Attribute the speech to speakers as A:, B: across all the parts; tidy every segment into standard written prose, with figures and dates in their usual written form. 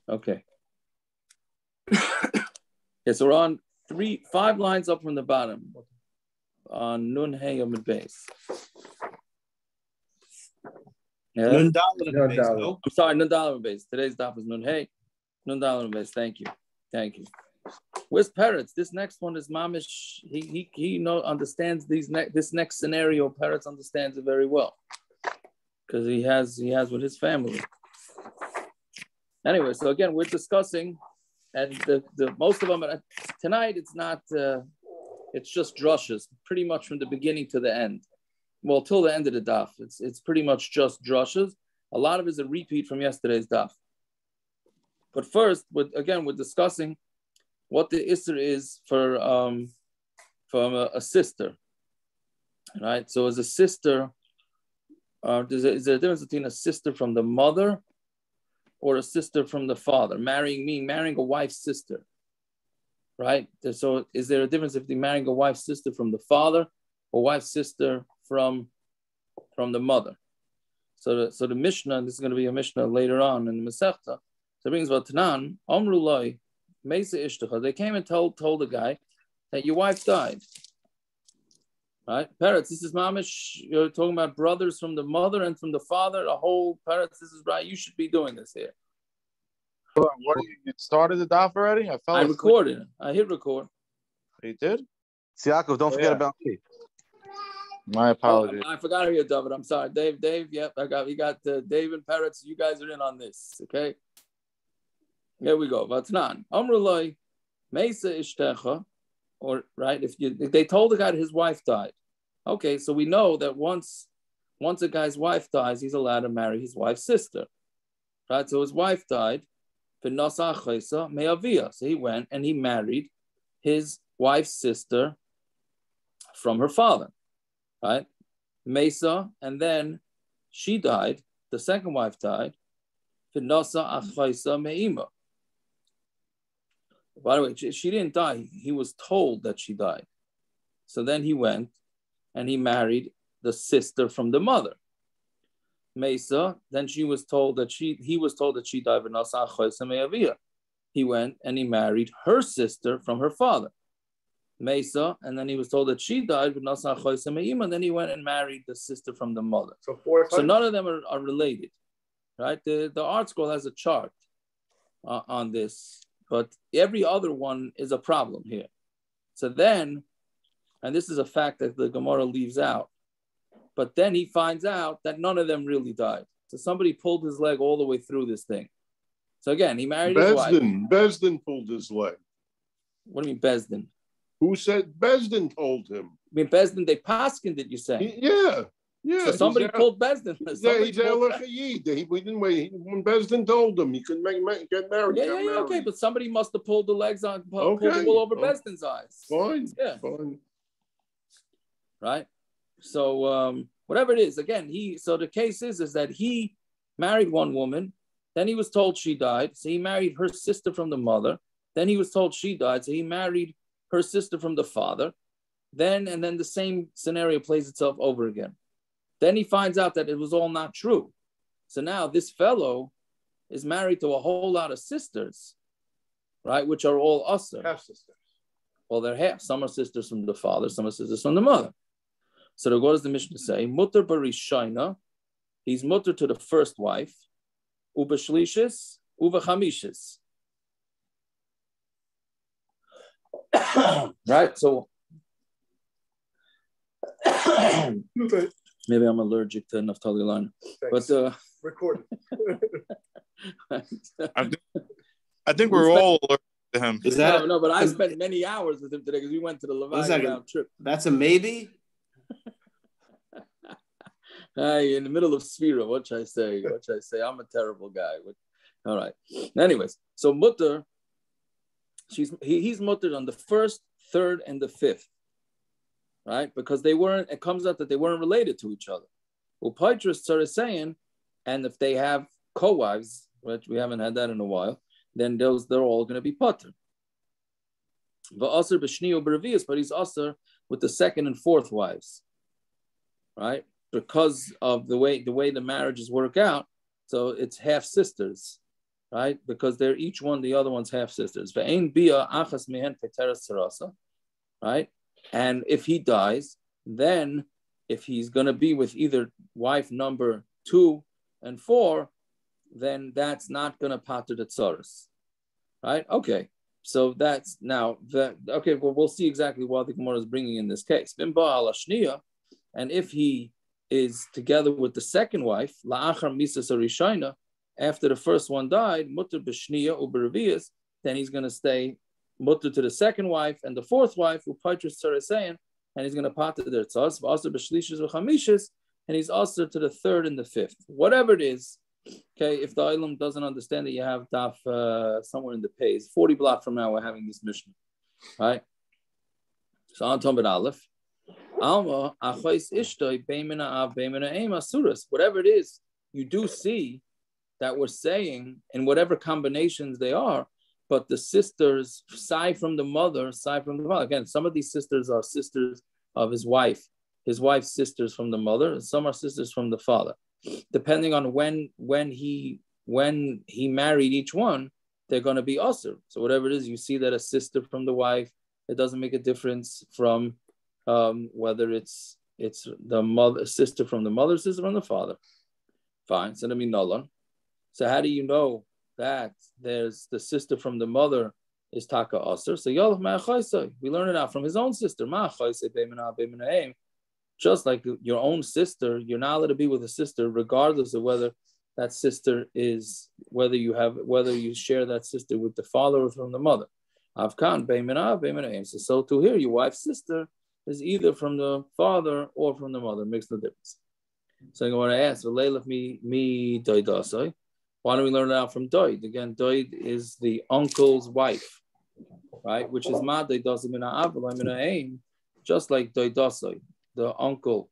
A: Okay. So we're on 5 lines up from the bottom on Nun Hey Amud base. Yeah?
B: Nun Daled base. No?
A: I'm sorry, Nun Daled base. Today's daf is Nun Hey. Nun Daled base. Thank you. Where's Peretz? This next one is Mamish. He understands this next scenario. Peretz understands it very well because he has with his family. Anyway, so again, we're discussing, and the most of them tonight. It's not. It's just drushes, pretty much from the beginning to the end. Well, till the end of the daf, it's pretty much just drushes. A lot of it is a repeat from yesterday's daf. But first, we're discussing what the assur is for from a sister, right? So as a sister, is there a difference between a sister from the mother or a sister from the father? Marrying a wife's sister, right? So is there a difference if they're marrying a wife's sister from the father or wife's sister from the mother? So the Mishnah, this is going to be a Mishnah later on in the Masechta. So it brings about Tanan, Amrulai, Meisa Ishtacha. They came and told the guy that your wife died. Right? Peretz, this is Mamish, you're talking about brothers from the mother and from the father, the whole Peretz, this is right. You should be doing this here.
C: What you started the daf already? I
A: recorded it. I hit record.
C: You did?
D: Siakov, don't forget about me.
C: My apologies.
A: I forgot who you're, David. I'm sorry. Dave, yep, we got Dave and Peretz. You guys are in on this, okay? Here we go. Vatnan. Amrulai, Meisa Ishtecha, or right, if they told the guy that his wife died. Okay, so we know that once a guy's wife dies, he's allowed to marry his wife's sister. Right? So his wife died, so he went and he married his wife's sister from her father. Right? Mesa, and then she died, the second wife died. By the way, she didn't die. He was told that she died. So then he went and he married the sister from the mother. Mesa, then he was told that she died. He went and he married her sister from her father. Mesa, and then he was told that she died. And then he went and married the sister from the mother. So none of them are related. Right? The art scroll has a chart on this. But every other one is a problem here. So then, and this is a fact that the Gemara leaves out, but then he finds out that none of them really died. So somebody pulled his leg all the way through this thing. So again, he married his wife.
E: Bezdin pulled his leg.
A: What do you mean Bezdin?
E: Who said Bezdin told him?
A: I mean Bezdin, they paskined it, you say?
E: Yeah.
A: So somebody pulled Bezdin.
E: When Bezdin told him he could get married.
A: Yeah, okay, but somebody must have pulled the legs on, pulled the wool over Bezdin's eyes.
E: Fine.
A: Right? So whatever it is, again, so the case is that he married one woman, then he was told she died, so he married her sister from the mother, then he was told she died, so he married her sister from the father, and then the same scenario plays itself over again. Then he finds out that it was all not true. So now this fellow is married to a whole lot of sisters, right? Which are all assur.
C: Half sisters.
A: Well, they're half. Some are sisters from the father, some are sisters from the mother. So what does the Mishnah say? Mutter barishaina, he's mutter to the first wife, ubeshlishis, ubechamishis. Right? So maybe I'm allergic to Naftali line. But
C: record.
D: I think we're all allergic to him.
A: Is that no, but I spent many hours with him today because we went to the Levi round trip.
B: That's a maybe?
A: Hey, in the middle of Sphira, what should I say? I'm a terrible guy. All right. Anyways, so mutter, he's muttered on the first, third, and the fifth. Right? Because it comes out that they weren't related to each other. Well, Petrus started saying, and if they have co-wives, which we haven't had that in a while, then they're all going to be pater. But assur b'shniyo b'revius, but he's assur with the second and fourth wives. Right? Because of the way the marriages work out, so it's half sisters. right? Because they're each one the other one's half sisters. Ve'ein Biyah achas mehen peteres tzarasa, right? And if he dies, then if he's going to be with either wife number 2 and 4, then that's not going to pater the tzaras, right? Okay, so that's now that. Okay, well, we'll see exactly what the Gemara is bringing in this case. And if he is together with the second wife, la'achar misas harishayna, after the first one died, mutter b'shniya u'bereviyas, then he's going to stay mutter to the second wife and the fourth wife, u'paitrus tzarasein, and he's going to pater their tzas, v'asar b'shlishas v'chamishas, and he's asur to the third and the fifth, whatever it is. Okay, if the Ilam doesn't understand that you have daf somewhere in the page, 40 blocks from now, we're having this mission, right? So on Tombed Aleph, Alma achos ishtoi beimena av beimena aim asuras. Whatever it is, you do see that we're saying in whatever combinations they are, but the sisters, side from the mother, side from the father. Again, some of these sisters are sisters of his wife's sisters from the mother, and some are sisters from the father. Depending on when he married each one, they're going to be assur. So whatever it is, you see that a sister from the wife, it doesn't make a difference from whether it's the mother sister from the mother, sister from the father. Fine. So let me know. So how do you know that there's the sister from the mother is taka assur? So yolach ma'achaisa, we learn it out from his own sister. Ma'achaisa beimena beimena aim. Just like your own sister, you're not allowed to be with a sister, regardless of whether that sister is whether you share that sister with the father or from the mother. Avkan beimena beimena aim. So too here, your wife's sister is either from the father or from the mother. Makes no difference. So I'm going to ask, me doidasai. Why don't we learn it out from doid? Again, doid is the uncle's wife, right? Which is ma doidasai mina avalai mina aim, just like doidasai. The uncle,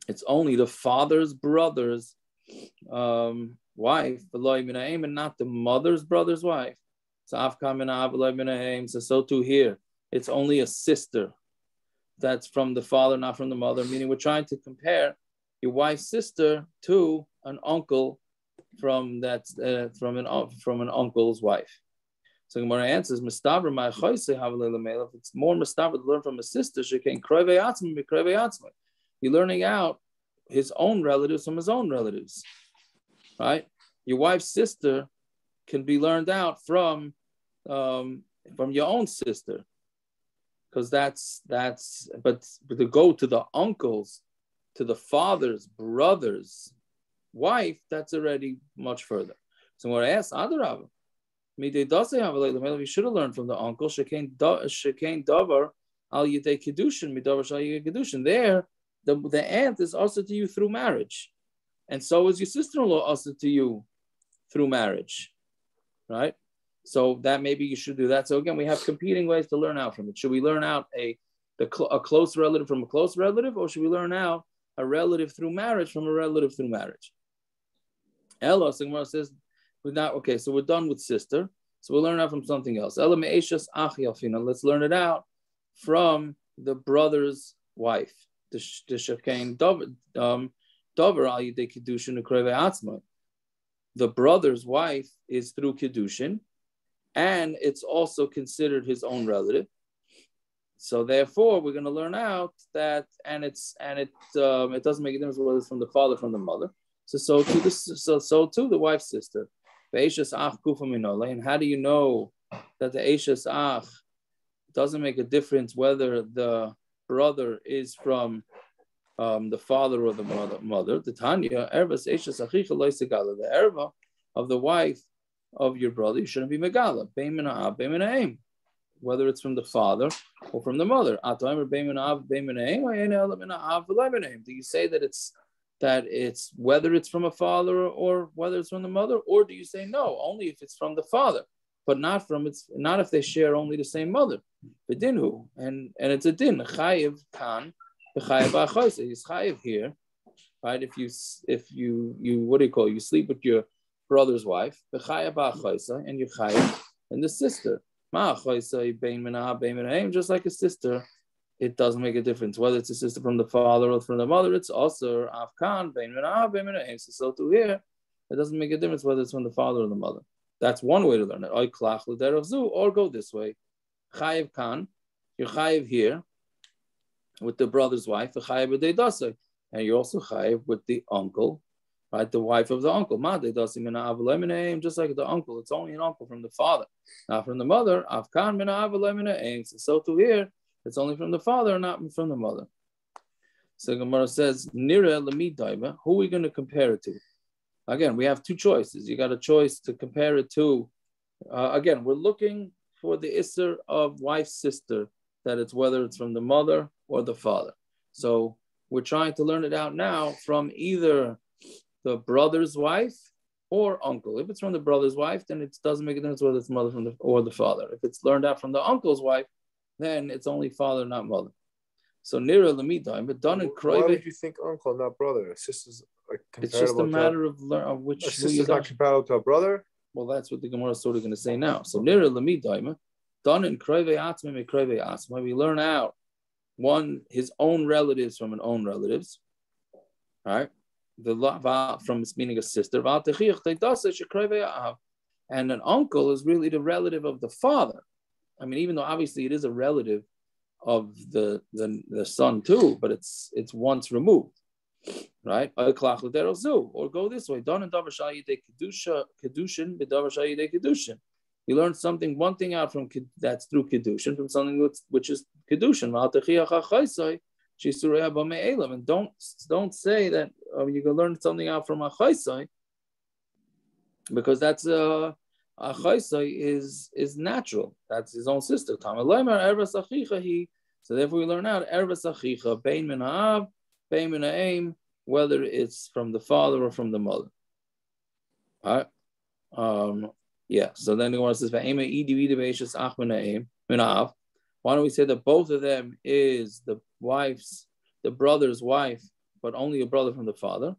A: it's only the father's brother's wife, and not the mother's brother's wife. So too here, it's only a sister that's from the father, not from the mother. Meaning, we're trying to compare your wife's sister to an uncle from an uncle's wife. So Gemara answers, "Mistaber my choyse havelei. If it's more mistaber to learn from a sister, she can kroivei atzmai mikroivei atzmai. You're learning out his own relatives from his own relatives, right? Your wife's sister can be learned out from your own sister, because that's. But to go to the uncle's, to the father's brother's wife, that's already much further. So when I ask Adarabah, you should have learned from the uncle. Shekain davar al yedei kedushin midavar shal yedei kedushin. There, the aunt is also to you through marriage, and so is your sister-in-law also to you through marriage, right? So that maybe you should do that. So again, we have competing ways to learn out from it. Should we learn out a close relative from a close relative, or should we learn out a relative through marriage from a relative through marriage? Ella says. Okay, so we're done with sister. So we'll learn out from something else. Let's learn it out from the brother's wife. The brother's wife is through Kiddushin, and it's also considered his own relative. So therefore, we're going to learn out that, it doesn't make a difference whether it's from the father or from the mother. So too the wife's sister. And how do you know that the Eishes Ach doesn't make a difference whether the brother is from the father or the mother? The Tanya, Ervas Eishes Achicha Loisegala, the Erva of the wife of your brother, you shouldn't be Megala. Whether it's from the father or from the mother. Do you say that it's whether it's from a father or whether it's from the mother, or do you say no, only if it's from the father, but not if they share only the same mother? The dinhu, and it's a din. Chayiv kan, chayiv achoyse. He's chayiv here, right? If you what do you call it? You sleep with your brother's wife, chayiv achoyse, and you chayiv and the sister. Ma achoyse bein menah bein menahim, just like a sister. It doesn't make a difference whether it's a sister from the father or from the mother. It's also afkan bein menah bein menahim. So to here, it doesn't make a difference whether it's from the father or the mother. That's one way to learn it. Or go this way. Chayiv kan, you're chayiv here with the brother's wife, and you're also chayiv with the uncle, right? The wife of the uncle. Just like the uncle, it's only an uncle from the father, not from the mother. So to here, it's only from the father, not from the mother. So Gemara says, Nira lemidaiba, who are we going to compare it to? Again, we have two choices. You got a choice to compare it to. Again, we're looking for the assur of wife's sister, that it's whether it's from the mother or the father. So we're trying to learn it out now from either the brother's wife or uncle. If it's from the brother's wife, then it doesn't make a difference whether it's mother from the or the father. If it's learned out from the uncle's wife, then it's only father, not mother. So Nira Lamidai, but done in Kroive.
C: Why would you think uncle, not brother? A sister's like
A: it's just a matter of which.
C: A sister's not comparable to a brother.
A: Well, that's what the Gemara is sort of going to say now. So Nira Lamidai, done in Kroive Atzmi, Kroive Atzmi. When we learn out his own relatives from an own relatives, all right? From its meaning a sister, and an uncle is really the relative of the father. I mean, even though obviously it is a relative of the son too, but it's once removed, right? Or go this way. You learn something, one thing out from that's through kedushin, from something which is kedushin. And don't say that you can learn something out from a chaysai, because that's a chaysai is natural. That's his own sister. So therefore we learn out ervas achicha bein min ha'av bein min ha'em, whether it's from the father or from the mother. All right. Yeah. So then the Gemara says, why don't we say that both of them is the brother's wife, but only a brother from the father?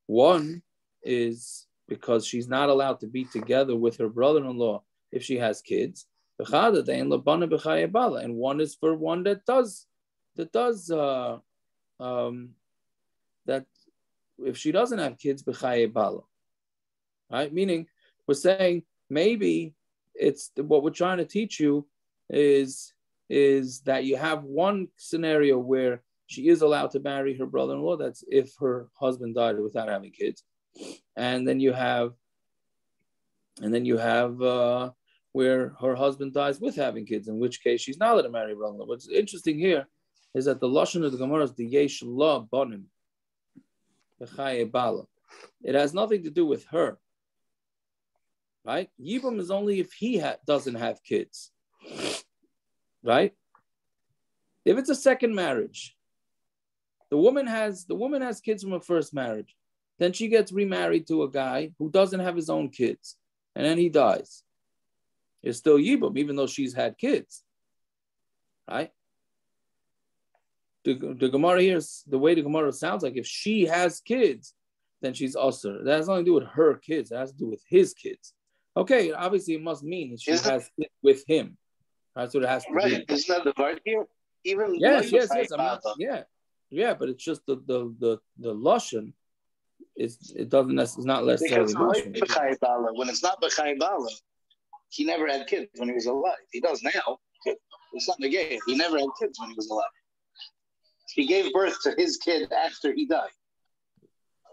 A: One is because she's not allowed to be together with her brother-in-law if she has kids. And one is for one that if she doesn't have kids, right? Meaning we're saying maybe it's what we're trying to teach you is that you have one scenario where she is allowed to marry her brother-in-law. That's if her husband died without having kids, and then you have where her husband dies with having kids, in which case she's not allowed to marry her brother-in-law. What's interesting here is that the lashon of the Gemara is the yesh la banim b'chaye bala. It has nothing to do with her, right? Yibum is only if he doesn't have kids, right? If it's a second marriage, the woman has kids from her first marriage, then she gets remarried to a guy who doesn't have his own kids, and then he dies. It's still yibum, even though she's had kids, right? The Gemara here, the way the Gemara sounds like, if she has kids, then she's assur. That has nothing to do with her kids. It has to do with his kids. Okay, obviously it must mean that she has kids with him. That's what it has to be.
B: Right, isn't that the part here? Even
A: yes. Yeah, but it's just the lashon. It's not necessarily
B: lashon. When it's not b'chai bala, he never had kids when he was alive. He does now. It's not negated. He never had kids when he was alive. He gave birth to his kid after he died.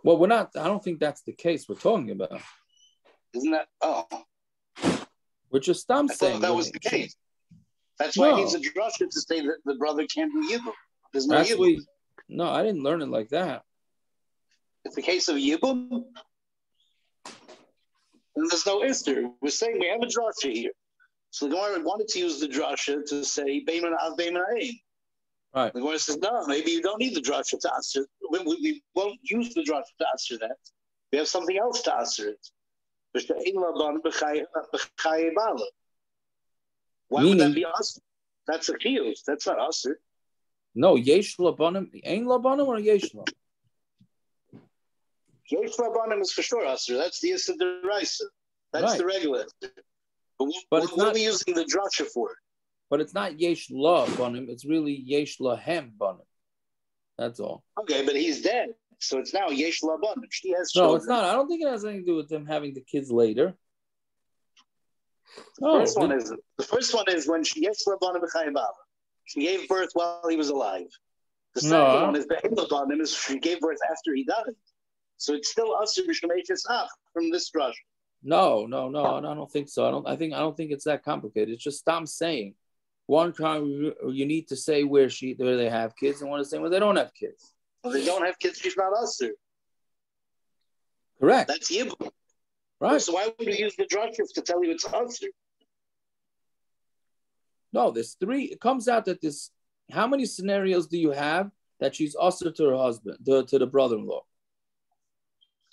A: Well, we're not. I don't think that's the case we're talking about.
B: Isn't that? Oh,
A: we're just saying
B: that was the case. That's why he needs a drasha to say that the brother can't do yibum. There's no yibum.
A: No, I didn't learn it like that.
B: It's the case of yibum. And there's no assur. We're saying we have a drasha here. So the Gemara wanted to use the drasha to say beiman av beiman aim.
A: Right.
B: The Gemara says, no, maybe you don't need the drasha to assur. We won't use the drasha to assur that. We have something else to assur it. Why would that be assur? That's a chiyuv. That's not assur.
A: No, yesh labanim, ain't labanim or yesh la?
B: Yesh labanim is for sure assur. That's the assur deraisa. That's the regular. But what are we using the drasha for?
A: But it's not yesh la banim. It's really yesh lahem banim. That's all.
B: Okay, but he's dead. So it's now yesh laban. She has
A: No,
B: children.
A: it's not. I don't think it has anything to do with them having the kids later.
B: The first one is when she yesh laban b'chayim bala. She gave birth while he was alive. The second one is be'en labanim, is she gave birth after he died. So it's still assur b'shemeiches ach from this drush.
A: No, I don't think so. I don't think it's that complicated. It's just I'm saying. One time you need to say where they have kids, and one is saying where they don't have kids.
B: Well, they don't have kids. She's not assur.
A: Correct.
B: That's yibum.
A: Right.
B: So why would we use the drushif to tell you it's assur?
A: No, there's three. It comes out that this. How many scenarios do you have that she's assur to her husband, to the brother-in-law?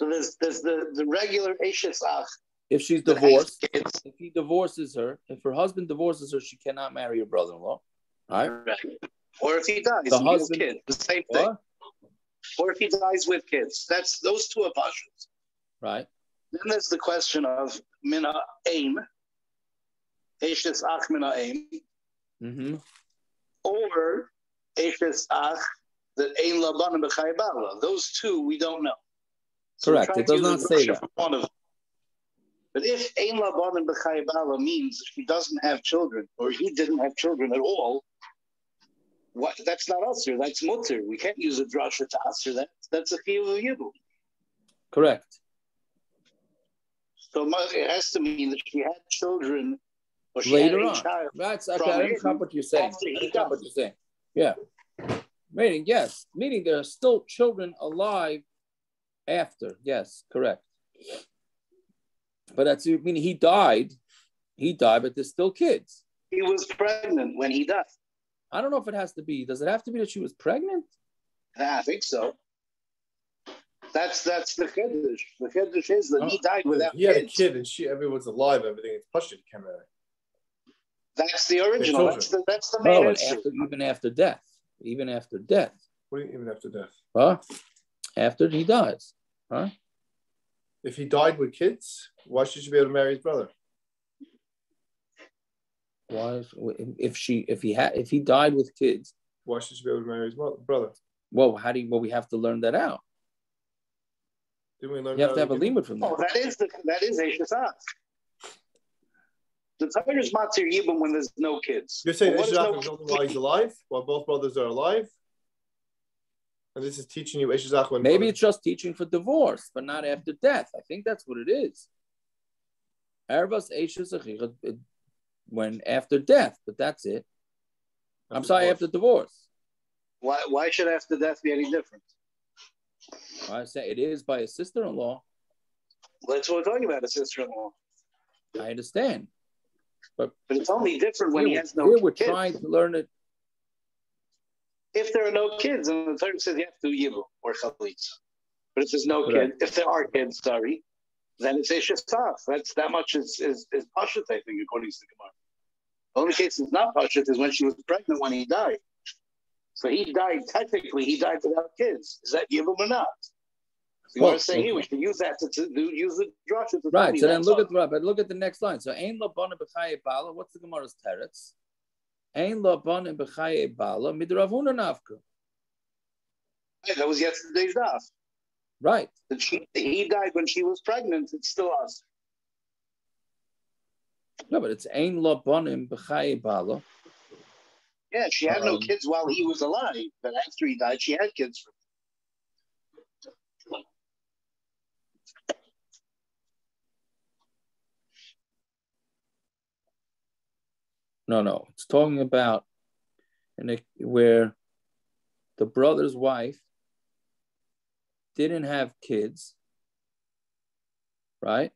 B: So there's the regular eshes ach.
A: If she's divorced, if he divorces her, if her husband divorces her, she cannot marry her brother-in-law. All right.
B: Or if he dies, he has kids. The same thing. Or if he dies with kids. Those two are pashas.
A: Right.
B: Then there's the question of mina aim. Eshes ach mina aim.
A: Mm-hmm.
B: Or eshes ach that ain laban b'chayim bala. Those two we don't know. So
A: correct. It does not say that.
B: One of them. But if ein laban b'chayim bala means she doesn't have children, or he didn't have children at all, that's not assur. That's mutter. We can't use a drasha to assur that. That's a chiyuv yibum.
A: Correct.
B: So it has to mean that she had children, or she
A: later
B: had a
A: on.
B: child.
A: That's okay. I understand what you're saying. Yeah. Meaning, yes. Meaning there are still children alive after. Yes, correct. But that's meaning he died, but there's still kids.
B: He was pregnant when he died.
A: I don't know if it has to be. Does it have to be that she was pregnant?
B: I think so. That's the chiddush. The chiddush is that he died without
C: He had
B: kids.
C: a kid and everyone's alive, everything. It's Pashut came out.
B: That's the original. That's the main issue.
A: Even after death. Even after death.
C: What do you mean even after death?
A: Huh? After he dies. Huh?
C: If he died with kids, why should she be able to marry his brother?
A: Why? If he died with kids,
C: why should she be able to marry his brother?
A: Well, we have to learn that out.
C: Didn't we learn?
A: You have to have a limit from that.
B: Oh, that is eshes ach. The Torah is matzir yibum when there's no kids.
C: You're saying eshes ach is only while he's alive, while both brothers are alive. And this is teaching you eshes ach when
A: maybe it's just teaching for divorce, but not after death. I think that's what it is. Ervas eshes ach when after death, but that's it. I'm sorry, after divorce.
B: Why should after death be any different?
A: I say it is by a sister-in-law.
B: Well, that's what we're talking about, a sister-in-law.
A: I understand. But
B: it's only different when he has no kids.
A: We're trying to learn it.
B: If there are no kids, and the Torah says you have to do yibum or chalitz. But if there's no kid, if there are kids, then it's eshes ach. That's that much is pashut, I think, according to the Gemara. The only case it's not pashut is when she was pregnant when he died. So he died, technically, he died without kids. Is that yibum or not? So you want to say here, we should use that use the drasha.
A: Right, so then look at the next line. So, Ein Laban b'chaye bala, what's the Gemara's teretz? Ein Laban b'chaye bala, midrav huna nafka.
B: That was yesterday's daf.
A: Right.
B: He died when she was pregnant, it's still us.
A: No, but it's Ein Labanim b'chaye bala.
B: Yeah, she had no kids while he was alive, but after he died, she had kids.
A: No. It's talking about where the brother's wife didn't have kids, right?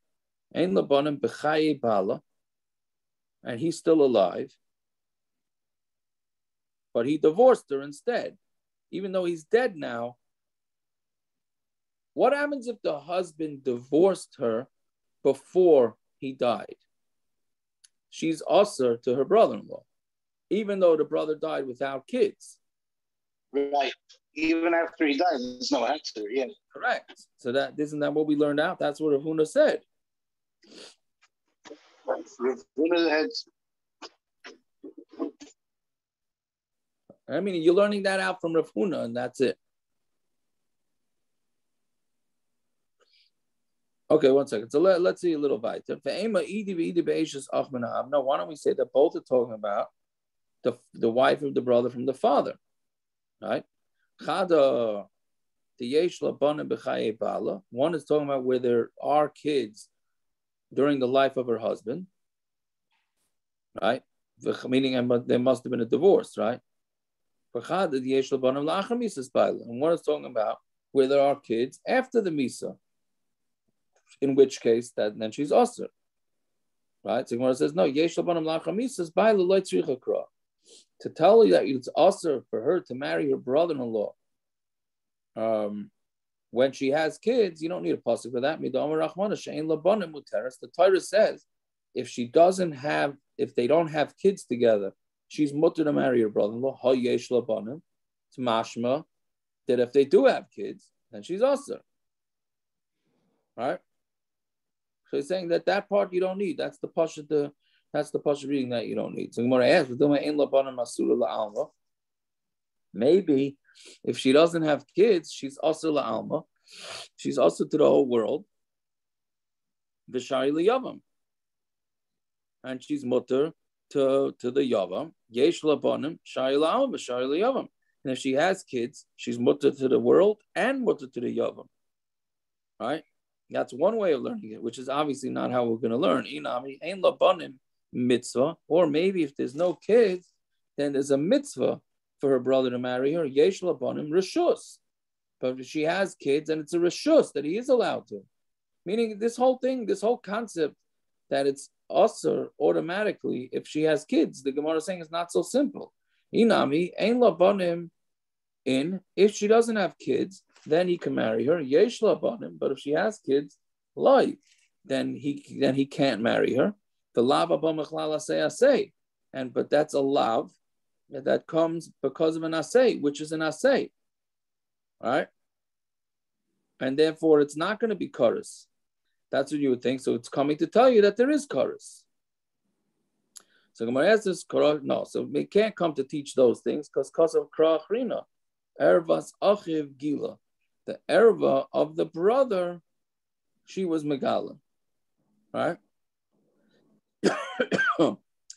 A: Ein Labanim b'chaye bala, and he's still alive. But he divorced her instead. Even though he's dead now, what happens if the husband divorced her before he died? She's assur to her brother-in-law, even though the brother died without kids.
B: Right. Even after he died, there's no answer. Yeah.
A: Correct. So isn't that what we learned out? That's what Rav Huna said.
B: Rav Huna had...
A: I mean, you're learning that out from Rav Huna, and that's it. Okay, one second. So let's see a little bit. No, why don't we say that both are talking about the wife of the brother from the father, right? One is talking about where there are kids during the life of her husband, right? Meaning there must have been a divorce, right? And one is talking about where there are kids after the Misa, in which case then she's assur, right? So Gemara says, no, to tell you that it's assur for her to marry her brother-in-law when she has kids, you don't need a pasuk for that. The Torah says if they don't have kids together, she's mutter to marry her brother-in-law. It's mashma that if they do have kids, then she's assur, right? So he's saying that part you don't need. That's the pasuk. That's the pasuk reading that you don't need. So Gemara asks, maybe if she doesn't have kids, she's assur la'alma. She's assur to the whole world. V'shari liyavam, and she's mutter to the yavam. Yesh labanim shari la'alma v'shari liyavam. And if she has kids, she's mutter to the world and mutter to the yavam. Right? That's one way of learning it, which is obviously not how we're going to learn. Inami ein labanim mitzvah, or maybe if there's no kids, then there's a mitzvah for her brother to marry her. Yesh labanim reshus. But if she has kids, and it's a reshus that he is allowed to. Meaning this whole concept that it's assur automatically if she has kids, the Gemara is saying it's not so simple. Inami ein labanim in, if she doesn't have kids, then he can marry her. Yesh labanim, but if she has kids, then he can't marry her. The lava b'mechlala say, but that's a lav that comes because of an asay, which is an asay. All right, and therefore it's not going to be chorus. That's what you would think. So it's coming to tell you that there is chorus. So Gemara asks this, no. So we can't come to teach those things because of kra'achrina, ervas achiv gila, the erva of the brother. She was megala, right?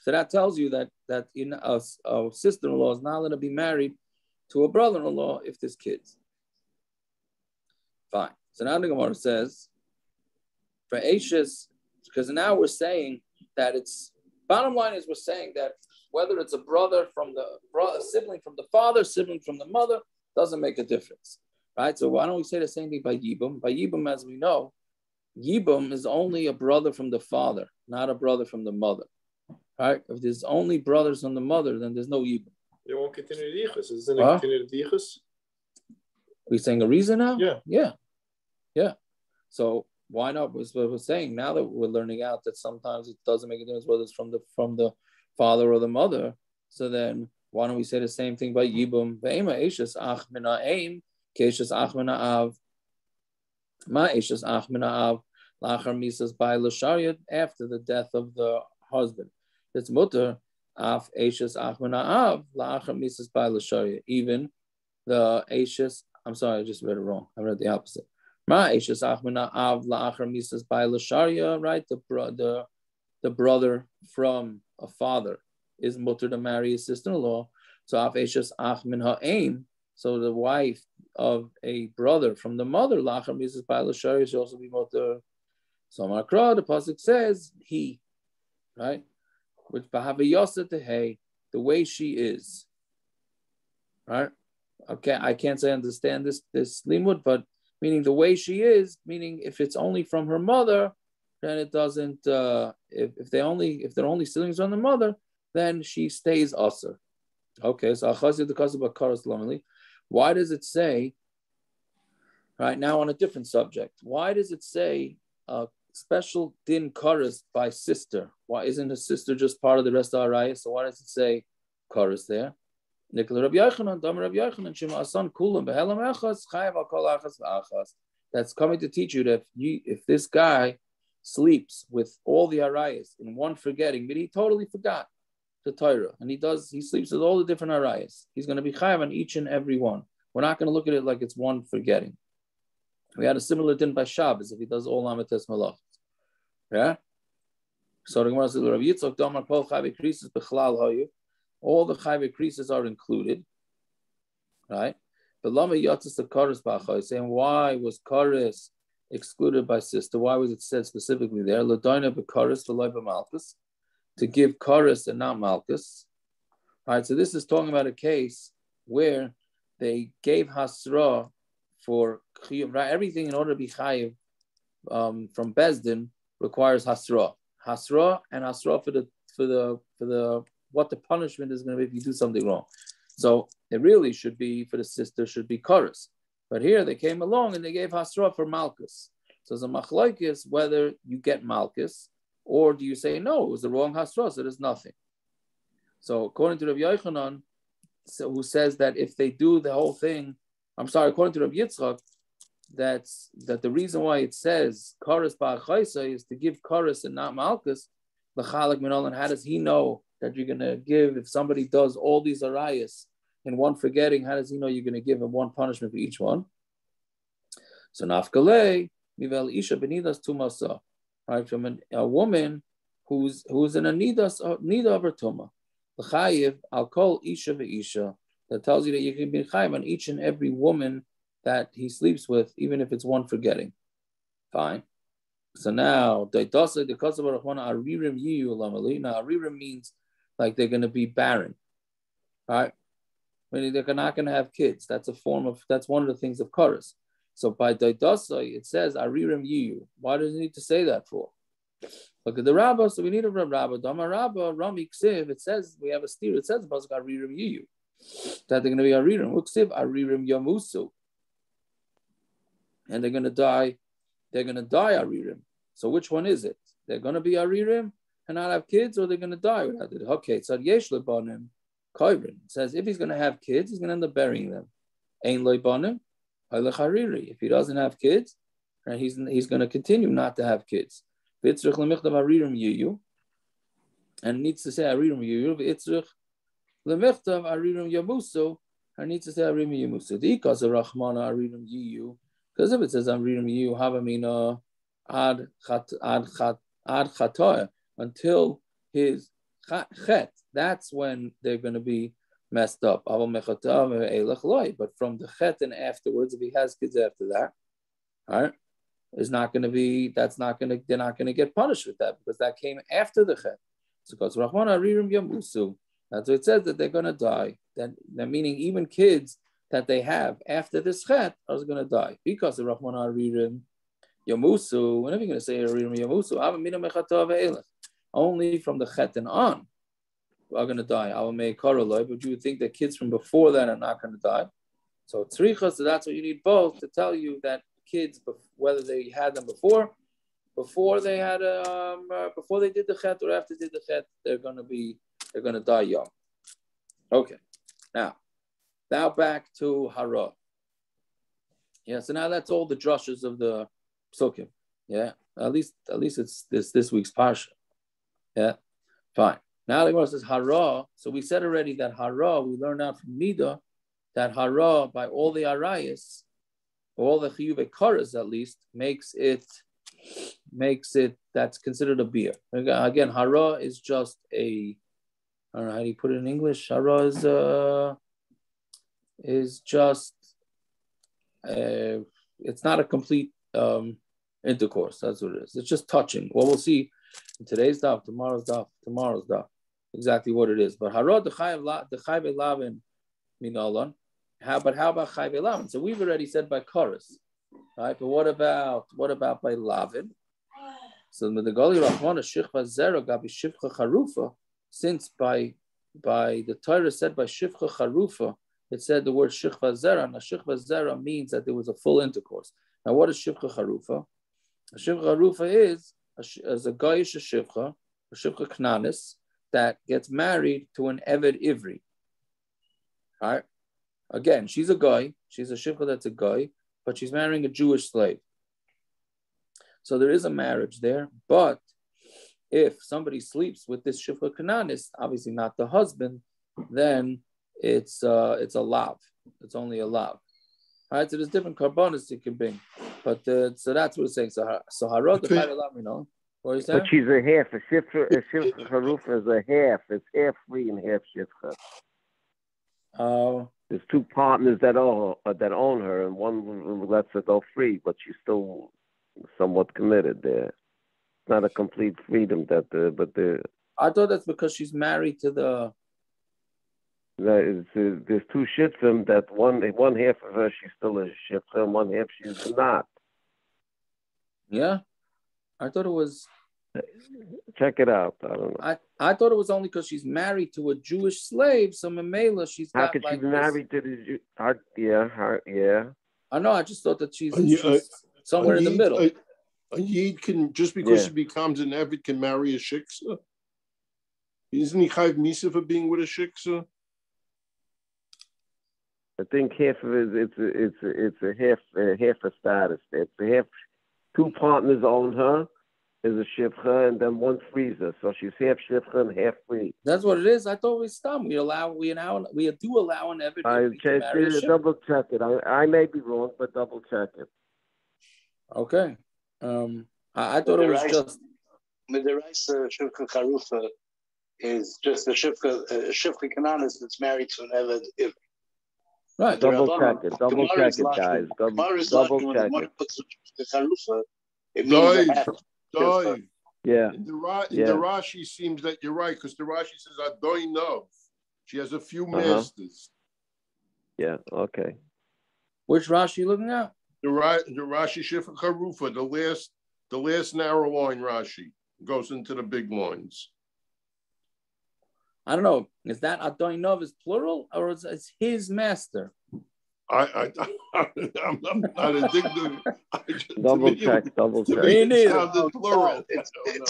A: So that tells you that in a sister-in-law is not allowed to be married to a brother-in-law if there's kids. Fine. So now the Gemara says, for Ashes, because now we're saying that it's, bottom line is we're saying that whether it's a sibling from the father, sibling from the mother, doesn't make a difference, right? So why don't we say the same thing by yibum? By yibum, as we know, yibum is only a brother from the father, not a brother from the mother, right? If there's only brothers from the mother, then there's no yibum.
C: You won't continue the dichus. Isn't it continue the dichus?
A: We saying a reason now?
C: Yeah.
A: So why not? We're saying now that we're learning out that sometimes it doesn't make a difference whether it's from the father or the mother. So then why don't we say the same thing by yibum? Ve'ema eshes ach mina aim, ke'eshes ach mina av. Ma eshes ach mina av lachar misas by l'shariyat, after the death of the husband. It's mutter af eshes ach mina av lachar misas by l'shariyat. Even the eshes. I'm sorry, I just read it wrong. I read the opposite. Right? The brother from a father is mutter to marry his sister-in-law. So the wife of a brother from the mother, should also be mutter. So the pasuk says he, right? Which the way she is, right? Okay, I can't say understand this limud, but meaning the way she is, meaning if it's only from her mother, then it doesn't. If they're only siblings on the mother, then she stays assur. Okay, so why does it say? Right now on a different subject, why does it say special din karas by sister? Why isn't a sister just part of the rest of arayos? So why does it say karas there? That's coming to teach you that if this guy sleeps with all the arayos in one forgetting, but he totally forgot the Torah, and he sleeps with all the different arayos, he's going to be chayav on each and every one. We're not going to look at it like it's one forgetting. We had a similar din by Shabbos if he does all Amates Malach. Yeah? So the Gemara says, Rav Yitzchak, Damar Pol Chayve Krisis Bechlal Hayu. All the Chayve Krisis are included. Right? But Lama Yatzis the Karis Bachai, saying why was Karis excluded by sister? Why was it said specifically there? Ladina Bekaris V'Loi B'Malchus, to give Karis and not Malchus. All right, so this is talking about a case where they gave Hasra for Chiyuv, right? Everything in order to be Chayiv from Bezdin requires Hasra. Hasra and Hasra for the what the punishment is going to be if you do something wrong. So it really should be for the sister should be Karis. But here they came along and they gave Hasra for Malchus. So it's a Machlokes whether you get Malchus or do you say no, it was the wrong Hasra, so there's nothing. So according to Rav Yochanan, who says that if they do the whole thing, according to Rav Yitzchak, that the reason why it says Karis Ba'achaisa is to give Karis and not Malchus, l'chalak minol, and how does he know that you're going to give, if somebody does all these arayos in one forgetting, how does he know you're going to give him one punishment for each one? So nafkalei, mivel isha benidas tumasa, right, from a woman who's in a nida of her tumah. L'chayiv, I'll call isha ve'isha, that tells you that you can be chayiv on each and every woman that he sleeps with, even if it's one forgetting. Fine. So now, aririm means like they're going to be barren, right? Meaning they're not going to have kids. That's one of the things of Karas. So by daidasa, it says aririm yiyu. Why does it need to say that for? Look at the Rabbah. So we need a Rabbah. Dama Rabbah, Rami Ksiv. It says we have a steer. It says about aririm yiyu that they're going to be aririm. Ksiv aririm yamusu, and they're going to die. They're going to die aririm. So which one is it? They're going to be aririm and not have kids, or they're going to die without it. Okay, so yesh lebanim koivrin says if he's going to have kids, he's going to end up burying them. Ein lebanim halach ariri. If he doesn't have kids, and he's going to continue not to have kids. V'itzrich lemichtav aririm yiyu, and needs to say aririm yiyu. V'itzrich lemichtav aririm yamusu, and needs to say aririm yamusu. Dikas rachmana aririm yiyu, because if it says aririm yiyu havamina ad chatoya, until his chet, that's when they're going to be messed up. But from the chet and afterwards, if he has kids after that, all right, is not going to be. They're not going to get punished with that because that came after the chet. So because Rahman aririm yamusu, that's what it says that they're going to die. That meaning even kids that they have after this chet are going to die because of Rahman aririm yamusu. Whenever you're going to say aririm yamusu, only from the chet and on are going to die. But you would think that kids from before that are not going to die. So tzricha, so that's what you need both to tell you that kids, whether they had them before they did the chet or after they did the chet, they're going to die young. Okay, now back to haraah. Yeah, so now that's all the drushes of the psukim. Yeah, at least it's this week's parsha. Yeah, fine. Now the Gemara says haraah. So we said already that haraah, we learned out from Nida that haraah by all the arayos, all the chiyuv karas at least, makes it that's considered a biyah. Again, haraah is just I don't know how do you put it in English. Haraah is just it's not a complete intercourse. That's what it is. It's just touching. Well, we'll see in today's daf, tomorrow's daf, exactly what it is. But haraah the chayve lavin minalan. How about chayve lavin? So we've already said by chorus, right? But what about by lavin? So the Gali Rahmana Shikva Zera Gabi Shivcha Charufa, since by the Torah said by Shivcha Charufa, it said the word Shikva Zera, and Shikva Zera means that there was a full intercourse. Now what is Shivcha Charufa? Shivcha Charufa is a Goyish Shivcha, a Shivcha Knanis, that gets married to an Eved Ivri. All right? Again, she's a guy, she's a Shivcha that's a guy, but she's marrying a Jewish slave. So there is a marriage there, but if somebody sleeps with this Shivcha Kananis, obviously not the husband, then it's a lav. It's only a lav. All right, so there's different karbanos you can bring. But so that's what it's saying. So haraah the chayve lavin, you know. What is that?
F: But she's a half. A shifcha charufa is a half. It's half free and half shifcha.
A: Oh.
F: There's two partners that own her, and one lets her go free, but she's still somewhat committed there. It's not a complete freedom
A: I thought that's because she's married to the.
F: There's two shiftim that one half of her she's still a shifcha, and one half she's not.
A: Yeah, I thought it was.
F: Check it out. I don't know.
A: I thought it was only because she's married to a Jewish slave. So Mamela, she's got.
F: How could
A: like
F: she be married to the Jew? Yeah.
A: I know. I just thought that she's somewhere in the middle.
E: A yid can, just because he becomes an Eved, can marry a shiksa. Isn't he chayv misa for being with a shiksa?
F: I think half of it, it's a half a status. It's a half. Two partners own her. Is a shivcha, and then one frees her, so she's half shivcha and half free.
A: That's what it is. I thought we stopped. We do allow an evidence.
F: I double check it. I may be wrong, but double check it.
A: Okay. I thought it was just.
B: Midiraisa shivcha charufa is just a shivcha kinanis that's married to an eved.
A: Right.
F: Double check it, guys. Double check it.
B: It means
E: Doi.
F: Yeah.
E: In the Rashi seems that you're right, because the Rashi says Adoi Nov. She has a few masters.
F: Yeah, okay.
A: Which Rashi you looking at?
E: The Rashi Shifra Charufa, the last narrow line Rashi goes into the big lines.
A: I don't know. Is that Adoi Nov is plural, or is it his master?
E: I'm not addicted.
F: Double check.
B: It's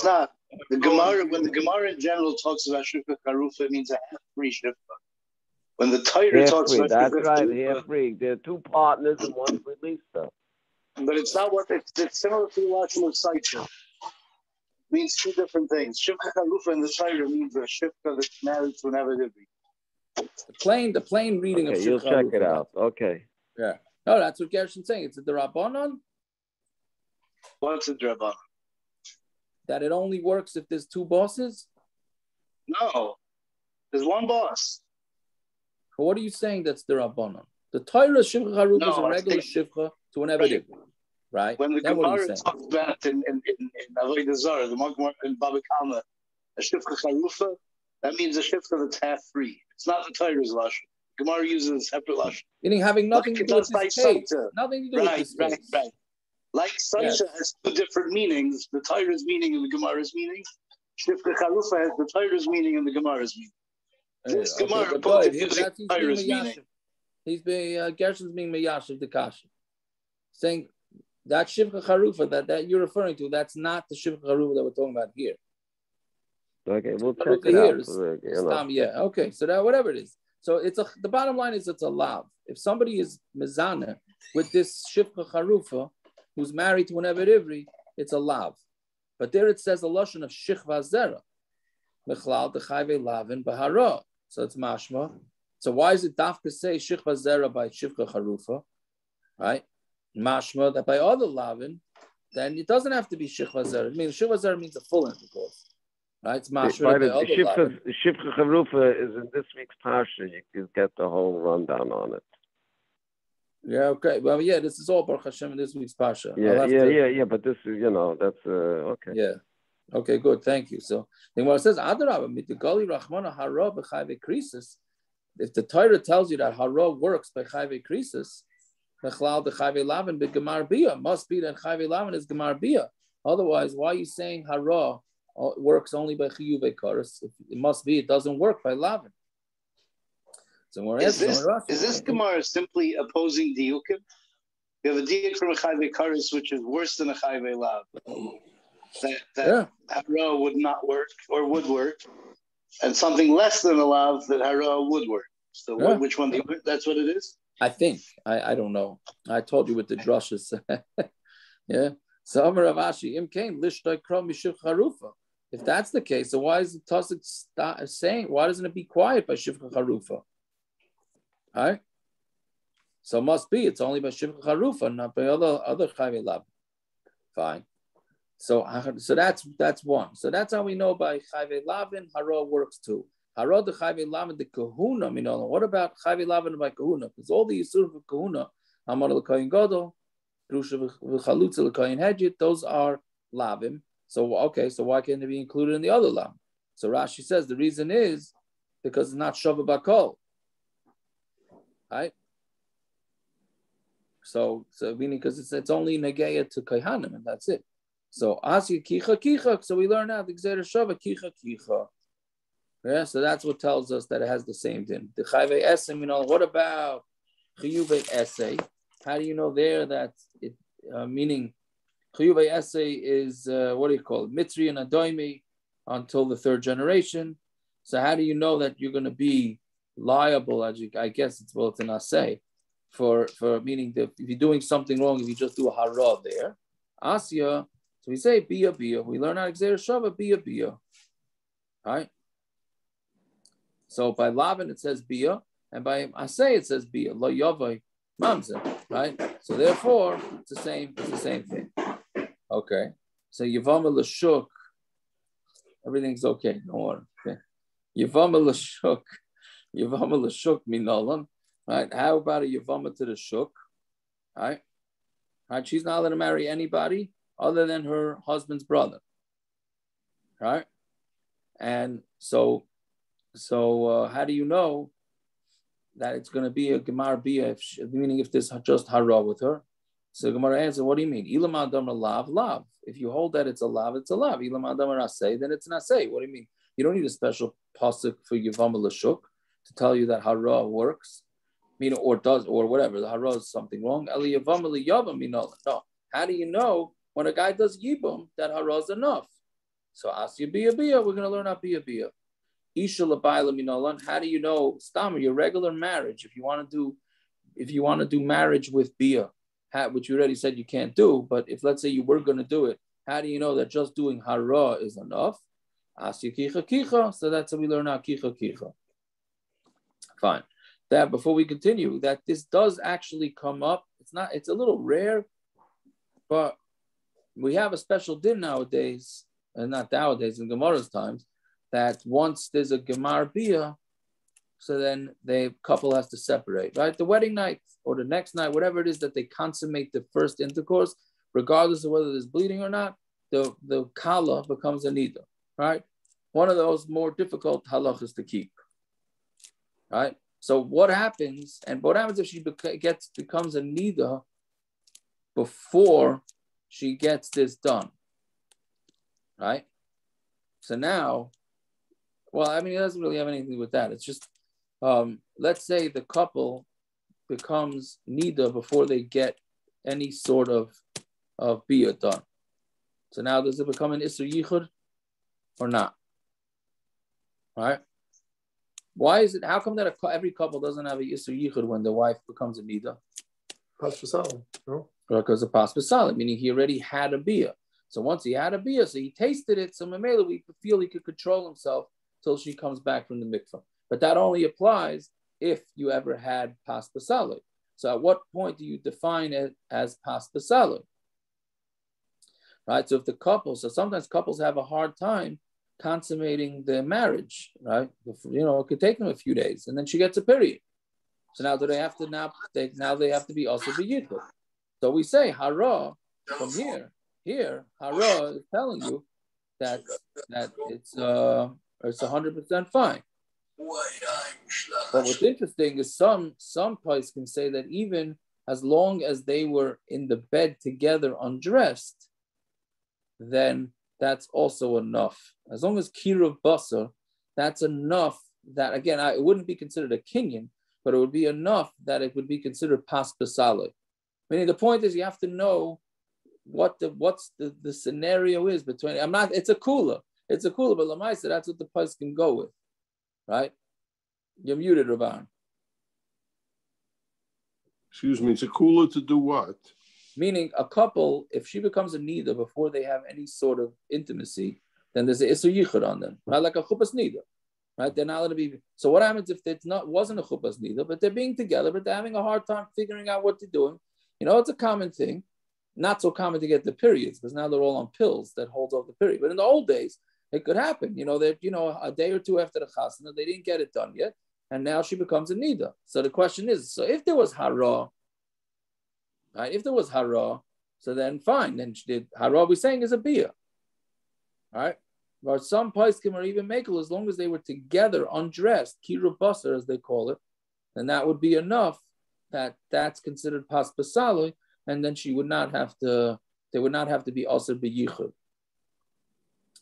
B: not. The Gemara, when the Gemara in general talks about shivcha charufa, it means a half-free shivcha. When the Torah talks about
F: that's right, half-free. There are two partners and one released her.
B: But it's not what it's similar to the lashon of sotah. It means two different things. Shivcha charufa in the Torah means a shivcha that's married to an eved.
A: The plain reading of Shivcha.
F: You'll check it out. Okay.
A: Yeah. No, that's what Gershon's saying. It's the Rabbanon.
B: What's the Rabbanon?
A: That it only works if there's two bosses?
B: No. There's one boss.
A: But what are you saying that's the Rabbanon? The Torah Shivcha Charufa is a regular Shivcha to an Eved, right?
B: When the Gemara talks about in Avodah Zarah, the Gemara in Baba Kama, a Shivcha Charufa, that means a shifcha that's half free. It's not the Torah's lashon. Gemara uses a separate lashon.
A: Meaning having nothing to do with this case. Nothing to do with this case.
B: Right. Like sotah has two different meanings: the Torah's meaning and the Gemara's meaning. Shifcha charufa has the Torah's meaning and the Gemara's meaning. This Gemara both gives the Torah's meaning.
A: He's being Gershon's being meyashiv the kasha, saying that shifcha charufa that you're referring to, that's not the shifcha charufa that we're talking about here.
F: Okay, we'll check it out.
A: Okay, so that whatever it is. So the bottom line is it's a lav. If somebody is mezana with this shivcha charufa who's married to an eved ivri, it's a lav. But there it says a lashon of shichva zera. Mechlal dechayve lavin b'haraah. So it's mashma. So why is it dafka say shichva zera by shivcha charufa? Right? Mashma that by other lavin, then it doesn't have to be shichva zera. It means shichva zera means a full intercourse. Right, it's mashma.
F: The shivcha charufa is in this week's parsha. You can get the whole rundown on it.
A: Yeah, okay. Well, this is all Baruch Hashem in this week's parsha.
F: Yeah. But this is, that's okay.
A: Yeah. Okay, good. Thank you. So then what it says, Adarabah mitigali rachmana haraah b'chayve krisis. If the Torah tells you that haraah works by chayve krisis, mechlal dechayve lavin b'gemar biyah, must be that chayve lavin is gemar biyah. Otherwise, why are you saying haraah works only by chiyuve karas? It must be. It doesn't work by lavin. So
B: is this Gemara simply opposing diukim? You have a diuk from a chayve karas which is worse than a chayve lav. That haraah would not work or would work, and something less than a lav that haraah would work. So which one? That's what it is.
A: I think. I don't know. I told you with the drushes. Yeah. So Amar Ravashi im kain lishtoi kram mishiv charufa. If that's the case, so why is the Tosik saying? Why doesn't it be quiet by shivcha charufa? All right. So it must be it's only by Shivcha Charufa, not by other Chayve Lavin. Fine. So that's one. So that's how we know by Chayve Lavin, haraah works too. Haraah the Chayve Lavin, the kahuna, what about Chayve Lavin by kahuna? Because all the Yisur of kahuna, Amar l'Koyin Gadol, Grusha v'Chalutza l'Koyin Hedjit, those are Lavim. So why can't they be included in the other Lam? So Rashi says the reason is because it's not Shava Bakol. Right? So meaning because it's only Negeya to Kaihanim, and that's it. So Asi Kicha. So we learn out the Gzeira Shava Kicha. Yeah, so that's what tells us that it has the same din. The Chayve Esem, what about Chiyuve Esei? How do you know there that it meaning Chiyuve Esei is what do you call it? Mitzri and Adoimi until the third generation. So how do you know that you're going to be liable? I guess it's both an Asei for meaning that if you're doing something wrong, if you just do a haraah there, Asya. So we say Biyah. We learn out Gzeira Shava Biyah. All right. So by Lavin it says Biyah, and by Asay it says Biyah. Lo Yavai Mamzer. Right. So therefore it's the same thing. Okay. So Yivama L'Shuk. Everything's okay. Don't worry. Okay. Yivama L'Shuk Minolam. Right. How about a Yivama to the Shuk? Right. She's not allowed to marry anybody other than her husband's brother, right? And so how do you know that it's going to be a Gemar Biyah, meaning if there's just haraah with her? So Gemara answers, what do you mean? Ilam Adam lav. If you hold that it's a lav, it's a lav. Ilam Adam asay, then it's an asay. What do you mean? You don't need a special pasuk for Yivam L'Shuk to tell you that haraah works, or does, or whatever. The haraah is something wrong. No. How do you know when a guy does yibum that haraah is enough? So ask you Biyah. We're going to learn how Biyah. Isha l'bayla minolan. How do you know stammer your regular marriage? If you want to do marriage with Biyah, which you already said you can't do, but if let's say you were going to do it, how do you know that just doing haraah is enough? Ask you kicha. So that's how we learn how kicha. Fine. That before we continue, that this does actually come up. It's a little rare, but we have a special din nowadays, and not nowadays, in Gemara's times, that once there's a Gemar Biyah, so then the couple has to separate, right? The wedding night or the next night, whatever it is that they consummate the first intercourse, regardless of whether there's bleeding or not, the kala becomes a nida, right? One of those more difficult halachas to keep, right? So what happens if she becomes a nida before she gets this done, right? So now, it doesn't really have anything to do with that. It's just, let's say the couple becomes nida before they get any sort of biyah done. So now does it become an assur yichud or not? Right? Why is it? How come that every couple doesn't have a assur yichud when the wife becomes a nida?
C: Pas v'salim, no?
A: Because of pas v'salim, meaning he already had a biyah. So once he had a biyah, so he tasted it. So Mamela, we feel he could control himself till she comes back from the mikvah. But that only applies if you ever had pas v'salim. So at what point do you define it as pas v'salim? Right. So if the couple, sometimes couples have a hard time consummating their marriage, right? It could take them a few days, and then she gets a period. So now do they have to they have to be also b'yichud. So we say haraah from here. Here, haraah is telling you that it's 100% fine. But what's interesting is some places can say that even as long as they were in the bed together undressed, then that's also enough. As long as kiruv basar, that's enough that, again, it wouldn't be considered a kinyan, but it would be enough that it would be considered pas b'saleh. Meaning the point is you have to know what's the scenario is between. It's a kula, but lamaisa, that's what the place can go with, right? You're muted, Rabban.
E: Excuse me, it's a kula to do what?
A: Meaning a couple, if she becomes a nida before they have any sort of intimacy, then there's an assur yichud on them, right? Like a chuppah nida. right? They're not allowed to be. So what happens if it's wasn't a chuppah's nida, but they're being together, but they're having a hard time figuring out what they're doing? It's a common thing. Not so common to get the periods because now they're all on pills that hold off the period. But in the old days, it could happen. That a day or two after the chasana, they didn't get it done yet, and now she becomes a nida. So the question is, so if there was haraah, right? If there was haraah, so then fine. Then she did haraah. We're saying is a biyah, right? But some paiskim are even makel as long as they were together, undressed, kiru basar as they call it, then that would be enough. That's considered pas basalo, and then she would not have to. They would not have to be also beyichud,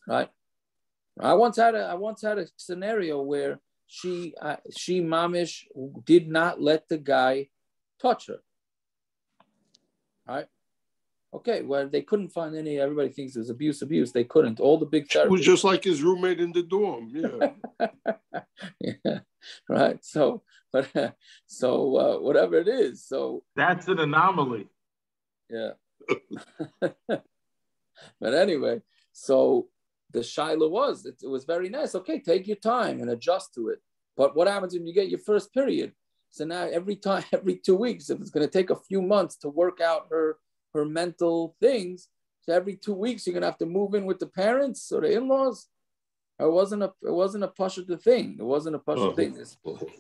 A: right? I once had a scenario where she mamish did not let the guy touch her, right? Okay, well, they couldn't find any. Everybody thinks it was abuse. They couldn't. All the big therapists.
E: It was just like his roommate in the dorm. Yeah.
A: Yeah. Right. So whatever it is. So
G: that's an anomaly.
A: Yeah. But anyway, so the shaila was it was very nice. Okay, take your time and adjust to it. But what happens when you get your first period? So now every 2 weeks, if it's going to take a few months to work out her mental things, so every 2 weeks you're going to have to move in with the parents or the in-laws. It wasn't a pashut thing. It wasn't a pashut thing.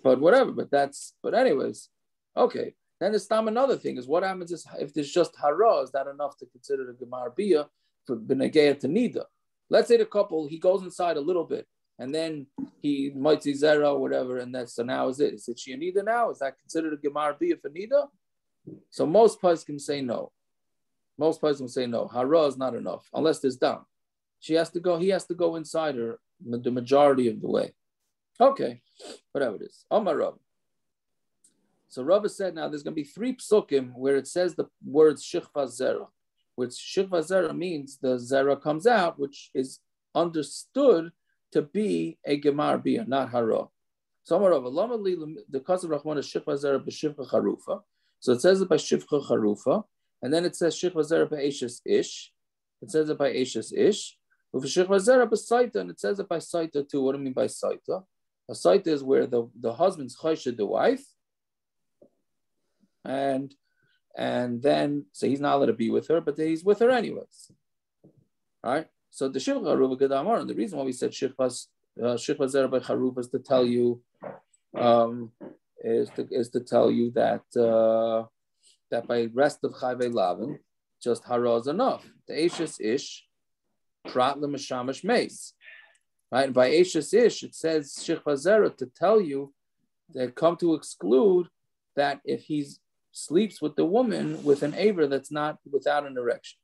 A: But whatever. But anyways, okay. Then there's another thing is what happens is if there's just haraah, is that enough to consider the gemar biyah for b'negeya to nida? Let's say the couple, he goes inside a little bit and then he might see zera or whatever, and so now is it? Is it she a nida now? Is that considered a gemar biyah for nida? So most poskim say no. Most poskim say no. Haraah is not enough unless there's dam. He has to go inside her the majority of the way. Okay, whatever it is. Amar Rav. So Rav said now there's going to be 3 psukim where it says the words shikva zera, which shikva zera means the zera comes out, which is understood to be a gemar biyah, not haraah. So Amar Rav, the cause of Rahman is shikva zera b'shivcha charufa. So it says it by shivcha charufa, and then it says shikva zera b'eshes ish. It says it by eshes ish. With shikva zera b'saita, and it says it by saita too. What do I mean by saita? A saita is where the husband's chayshed the wife. And then so he's not allowed to be with her, but he's with her anyways. All right. So the shivcha charuva gedamar, and the reason why we said shikva zera by charuva is to tell you that by rest of chayvei lavin, just haraah is enough. The eshes ish prat lemeshamash meis. Right. And by eshes ish it says shikva zera to tell you they come to exclude that if he sleeps with the woman with an aver that's not without an erection.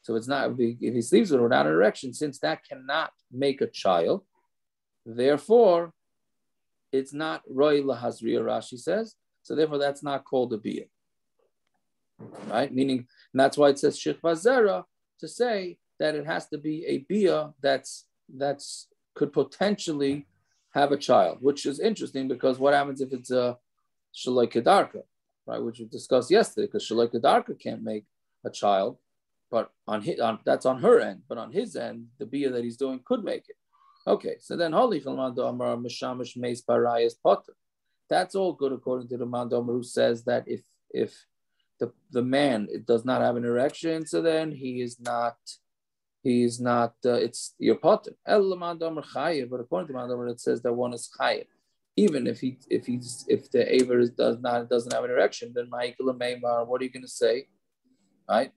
A: So it's not, if he sleeps with her without an erection, since that cannot make a child, therefore it's not roi lahazriya, Rashi says. So therefore that's not called a biyah. Right? Meaning, and that's why it says shikva zera, to say that it has to be a biyah that's could potentially have a child, which is interesting because what happens if it's a shaloi kedarka, right? Which we discussed yesterday, because shaloi kedarka can't make a child, but that's on her end, but on his end, the biyah that he's doing could make it. Okay, so then that's all good according to the Mandomer, who says that if the man does not have an erection, so then he's not it's your potter. But according to Mandomer, it says that one is chayiv. Even if the aver doesn't have an erection, then ma'ikul meimar, what are you going to say? Right?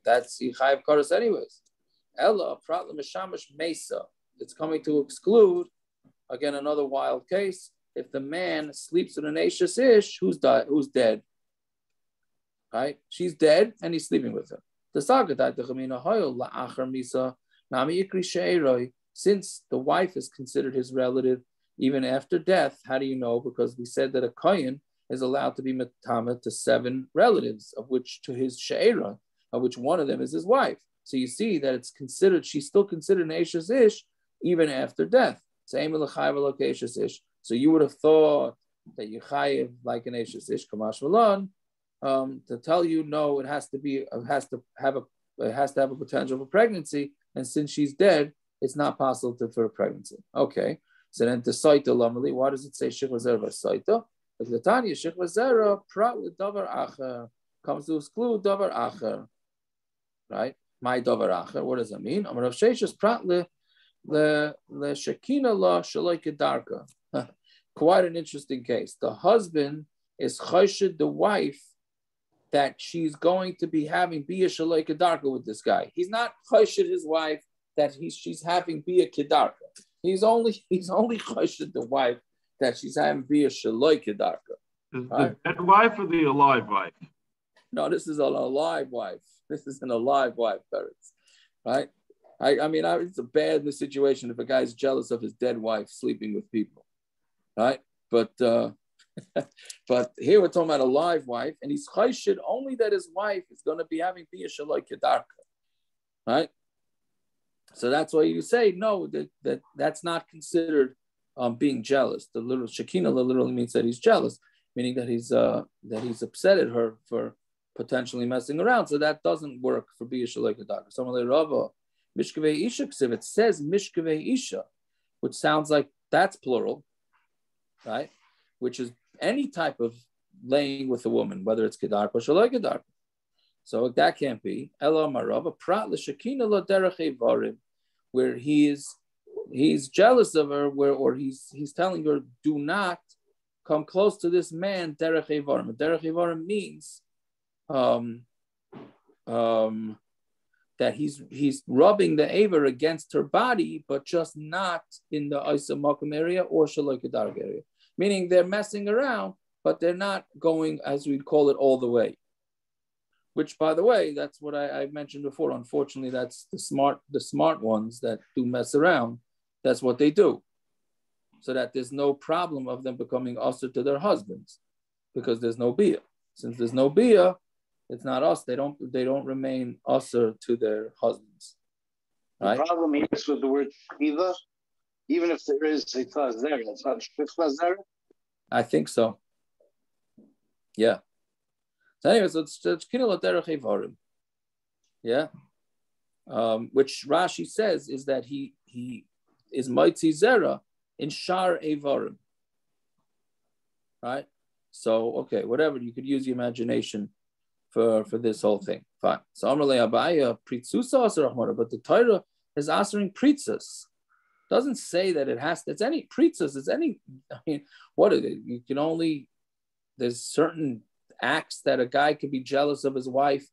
A: That's chayiv karas anyways. Ella prat l'meshamash mesa. It's coming to exclude, again, another wild case. If the man sleeps with an eshes ish, who's dead? Right? She's dead and he's sleeping with her. Since the wife is considered his relative even after death, how do you know? Because we said that a kohen is allowed to be metama to 7 relatives, of which to his she'era, of which one of them is his wife. So you see that it's considered, she's still considered an eshes ish even after death. So you would have thought that you chayiv like an eshes ish, kamash malan, to tell you no, it has to have a potential for pregnancy, and since she's dead, it's not possible for a pregnancy. Okay, So then the sotah lamali, why does it say shechva zera v'sotah? Because the Tanya shechva zera prat l'davar acher comes to exclude davar acher, right? My davar acher. What does that mean? Amar Rav Sheshes prat le-shekina la shaloi kedarka. Quite an interesting case. The husband is choshed the wife that she's going to be having biyah shaloi kedarka with this guy. He's not choshed his wife that she's having biyah kedarka. He's only choshed the wife that she's having biyah shaloi kedarka.
G: The dead wife or the alive wife?
A: No, this is an alive wife. This is an alive wife, parents. Right? I mean, it's a bad situation if a guy's jealous of his dead wife sleeping with people. Right? But but here we're talking about a live wife, and he's choshed only that his wife is going to be having biyah shaloi kedarka. Right? So that's why you say no, that's not considered being jealous. The little shekina literally means that he's jealous, meaning that he's upset at her for potentially messing around. So that doesn't work for biyah shaloi kedarka. Someone like Rava, mishkavei isha ksiv, it says mishkavei isha, which sounds like that's plural, right? Which is any type of laying with a woman, whether it's kedarka or shaloi kedarka. So that can't be. Ela marava prat l'shekina lo derech evarim, where he's jealous of her, or he's telling her, do not come close to this man. Derech evarim. Derech evarim means that he's rubbing the aver against her body, but just not in the Isa Makom area or Shaloi Kedarka area. Meaning they're messing around, but they're not going, as we'd call it, all the way. Which, by the way, that's what I mentioned before. Unfortunately, that's the smart ones that do mess around. That's what they do, so that there's no problem of them becoming assur to their husbands, because there's no biyah. Since there's no biyah, it's not us. They don't remain assur to their husbands. Right?
B: The problem here is with the word shchiva. Even if there is a zera, it's not shchiva zera.
A: I think so. Yeah. So anyway, so it's kina l'derech evarim. Yeah. Which Rashi says is that he is mitzi zera in shar evarim. Right. So okay, whatever, you could use your imagination for this whole thing. Fine. So Amrle Abaya pritzusa asur achmara, but the Torah is answering pritzas. Doesn't say that it has. It's any pritzas. It's any. I mean, what is it? You can only. There's certain acts that a guy could be jealous of his wife,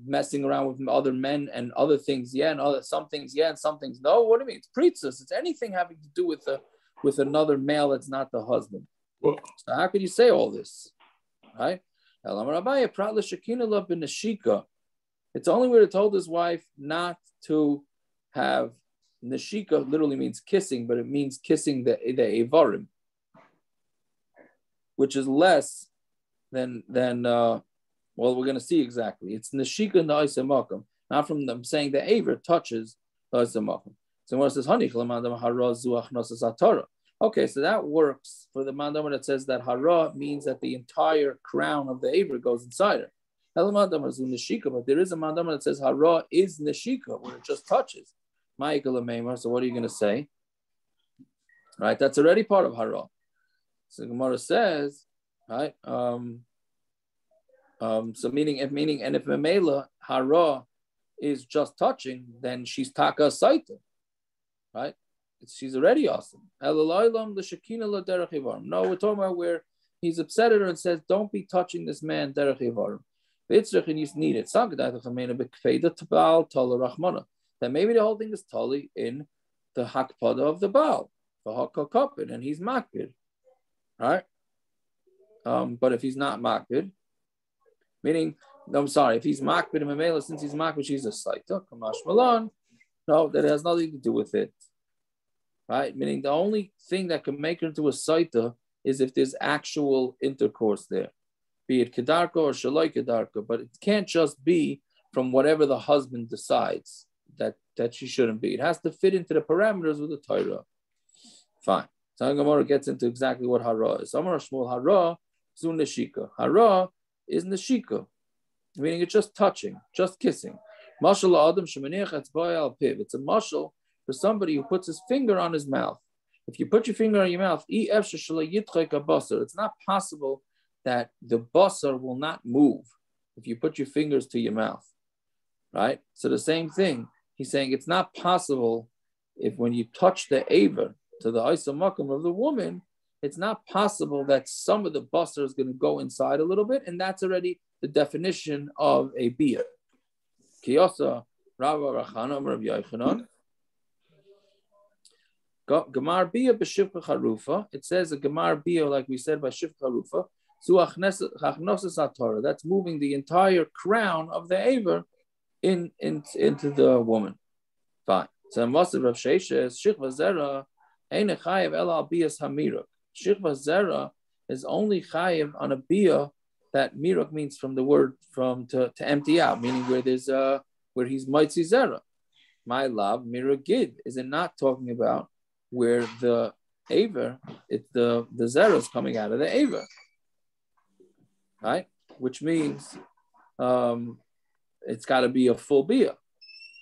A: messing around with other men and other things. Yeah, and some things. Yeah, and some things. No. What do you mean? It's pritzas. It's anything having to do with another male that's not the husband.
E: Well,
A: so how could you say all this, right? It's only where he told his wife not to have neshika. Literally means kissing, but it means kissing the evarim, which is less than well, we're going to see exactly. It's neshika in the isamakum, not from them saying the aver touches the isamakum. So when it says hanik l'mandam haraah zuach nosas atara. Okay, so that works for the mandama that says that haraah means that the entire crown of the aver goes inside her. But there is a mandama that says haraah is neshika, where it just touches. So what are you going to say? Right, that's already part of haraah. So Gemara says, right, so meaning if memela haraah is just touching, then she's taka sotah, right? She's already awesome. No, we're talking about where he's upset at her and says, don't be touching this man, derech evarim. And you need it. That maybe the whole thing is totally in the hakpada of the Baal, the hakakapin, and he's makbid. Right? But if he's not makbid, meaning, if he's makbid and memela, since he's makbid, she's a sotah, kamash malan. No, that has nothing to do with it. Right? Meaning the only thing that can make her into a sotah is if there's actual intercourse there, be it kedarka or shaloi kedarka, but it can't just be from whatever the husband decides that she shouldn't be. It has to fit into the parameters of the Torah. Fine. So Gemara gets into exactly what haraah is. Amar Shmuel haraah zu neshika. Haraah is neshika, meaning it's just touching, just kissing. Mashal adam shemaniach etzba'ah al piv. It's a mashal for somebody who puts his finger on his mouth. If you put your finger on your mouth, it's not possible that the basar will not move if you put your fingers to your mouth, right? So the same thing, he's saying it's not possible if when you touch the aver to the isa makam of the woman, it's not possible that some of the basar is going to go inside a little bit, and that's already the definition of a biyah. Kiyasa Rava Rachana Rav Yochanan. Gemar Biyah b'shivcha charufa. It says a Gemar Biyah, like we said, by shivcha charufa. That's moving the entire crown of the aver into the woman. Fine. So Masav Rav Sheisha is shivcha zera ein chayev el al biyas hamiruk. Shivcha zera is only chayev on a biyah that miruk means from the word to empty out, meaning where there's where he's mitzi zera. My love, miruk gid. Is it not talking about where the aver, the zera is coming out of the aver, right? Which means it's got to be a full biyah.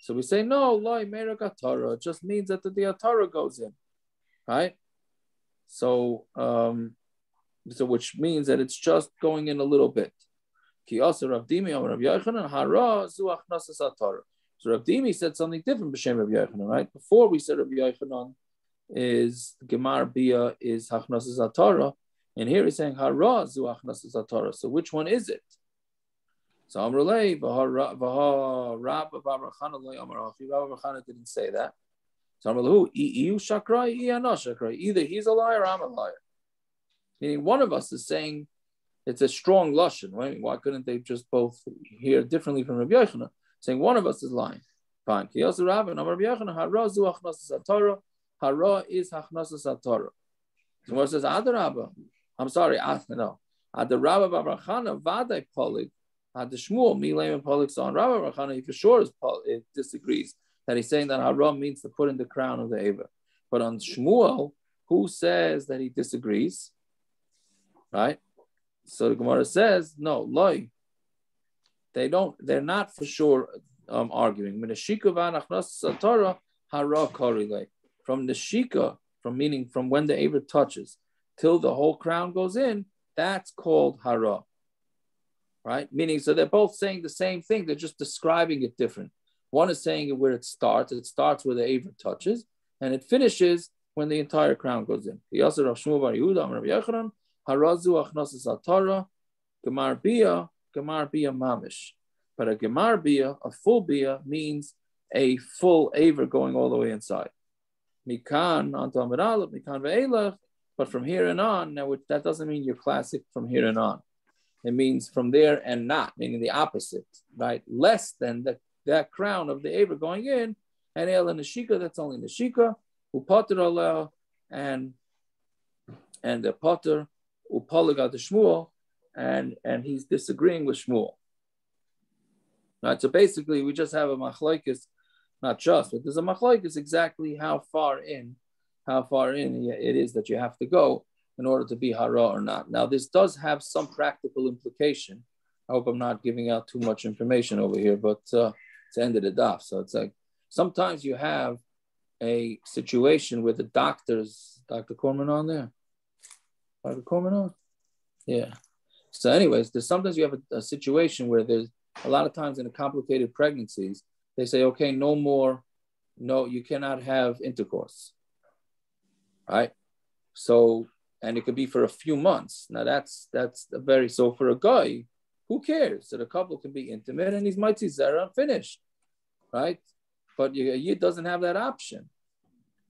A: So we say no, loy meruk atara. It just means that the atara goes in, right? So which means that it's just going in a little bit. Ki also Rav Dimi or Rav Yochanan haraah zu achnasas atara. So Rav Dimi said something different b'shem Rav Yochanan, right? Before we said Rav Yochanan is Gemar Biyah is Hachnasas Atara, and here he's saying haraah zu Hachnasas Atara. So which one is it? So Amrulay Rabba Babrachana Loy Amarachi. Rabba Babrachana didn't say that. So Amrulay Iu Shakrai Iana Shakrai. Either he's a liar or I'm a liar. Meaning one of us is saying it's a strong lashon. Right? Why couldn't they just both hear differently from Rabbi Yochanan? Saying one of us is lying. Fine. Kiyos Rabba and Rabbi Yochanan haraah zu Hachnasas Atara. Haraah is Hachnasas Atara. So what says Adarabba? I'm sorry, no. Adarabba Babrachana Vadai Polig. Adashmuel Milaim and Polig. So on Rabba Babrachana, he for sure it disagrees that he's saying that haraah means to put in the crown of the aver. But on Shmuel, who says that he disagrees? Right? So the Gemara says, no, loy. They're not for sure arguing. From the shika, from when the aver touches till the whole crown goes in, that's called haraah. Right? Meaning, so they're both saying the same thing, they're just describing it different. One is saying it where it starts where the aver touches, and it finishes when the entire crown goes in. Haraah zu achnasas atara, Gemar Biyah mamish. But a Gemar Biyah, a full Biyah, means a full aver going all the way inside. Mikan onto Amud Aleph, Mikan ve'elach. But from here and on, now that doesn't mean you're classic from here and on. It means from there and not, meaning the opposite, right? Less than that crown of the aver going in, and el and neshika, that's only neshika, upater aleh, and the potter upolig the Shmuel, and he's disagreeing with Shmuel. Right, so basically we just have a machlokes, not just, but there's a machlokes exactly how far in it is that you have to go in order to be haraah or not. Now this does have some practical implication. I hope I'm not giving out too much information over here, but it's the end of the daf. So it's like sometimes you have a situation where the doctors, Dr. Corman on there? Dr. Corman on? Yeah. So anyways, sometimes you have a situation where there's a lot of times in the complicated pregnancies, they say, okay, no, you cannot have intercourse, right? So, and it could be for a few months. Now so for a guy, who cares? So the couple can be intimate and he's mitzi zera and finished, right? But Yid doesn't have that option,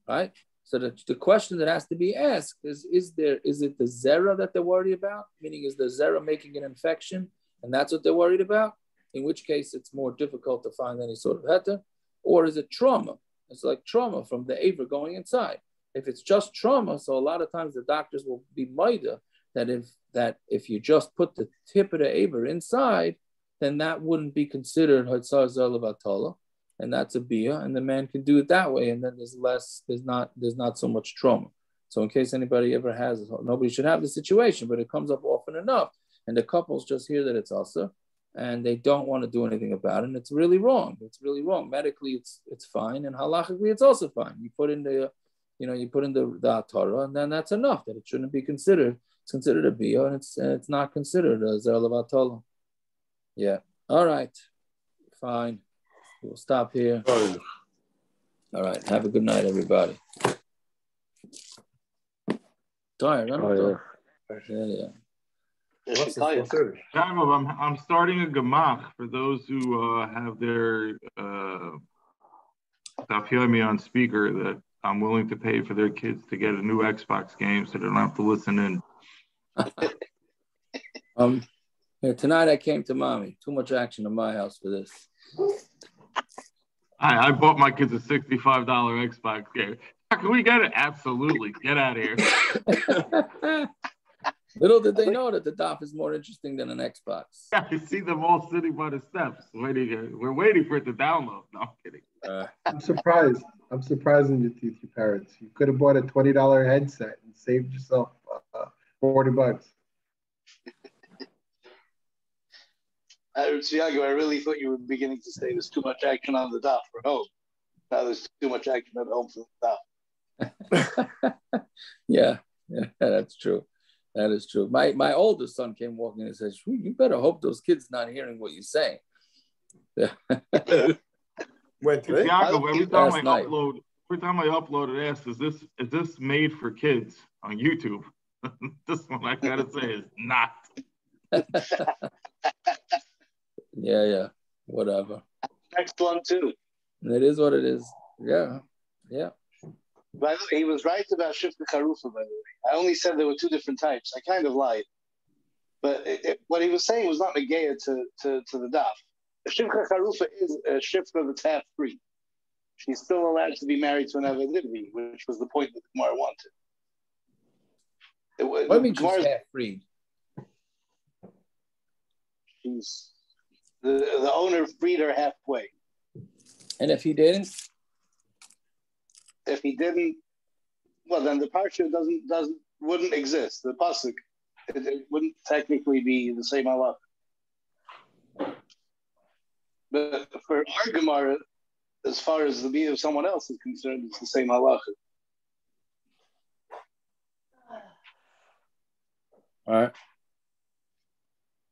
A: right? So the question that has to be asked is it the zera that they're worried about? Meaning, is the zera making an infection? And that's what they're worried about? In which case it's more difficult to find any sort of heter. Or is it trauma? It's like trauma from the aver going inside. If it's just trauma, so a lot of times the doctors will be maida that if you just put the tip of the aver inside, then that wouldn't be considered hatzar zelavatala, and that's a biyah, and the man can do it that way, and then there's not so much trauma. So in case anybody ever has it, nobody should have the situation, but it comes up often enough, and the couples just hear that it's assur, and they don't want to do anything about it, and it's really wrong. It's really wrong. Medically, it's fine, and halachically, it's also fine. You put in the you put in the Torah, and then that's enough. That it shouldn't be considered. It's considered a Biyah, and it's not considered a Zer Levatala. Yeah. All right. Fine. We'll stop here. All right. Have a good night, everybody. Tired, huh? Yeah.
G: I'm starting a gemach for those who have their Daf Yomi on speaker that I'm willing to pay for their kids to get a new Xbox game so they don't have to listen in.
A: Tonight I came to mommy. Too much action in my house for this.
G: I bought my kids a $65 Xbox game. Can we get it? Absolutely. Get out of here.
A: Little did they know that the Daf is more interesting than an Xbox.
G: Yeah, you see them all sitting by the steps. We're waiting for it to download. No, I'm kidding.
H: I'm surprised. I'm surprising you, your parents. You could have bought a $20 headset and saved yourself $40.
B: Tiago, I really thought you were beginning to say there's too much action on the Daf for home. Now there's too much action at home for the Daf.
A: Yeah, that's true. That is true. My oldest son came walking and says, "You better hope those kids not hearing what you say."
G: When Tiago, every time I upload, it asks, "Is this made for kids on YouTube?" This one I gotta say is not.
A: Yeah. Whatever.
B: Next one too.
A: It is what it is. Yeah.
B: By the way, he was right about Shifta Charufa, by the way. I only said there were two different types. I kind of lied. But what he was saying was not negaya to the daf. The Shifta Charufa is a Shifta that's half free. She's still allowed to be married to an Avedivvi, which was the point that the Gemara wanted.
A: What do you mean she's half free?
B: She's the owner freed her halfway.
A: And if he didn't?
B: If he didn't, well, then the parsha wouldn't exist. The pasuk, it wouldn't technically be the same halacha. But for our Gemara, as far as the Biyah of someone else is concerned, it's the same halacha.
A: All right.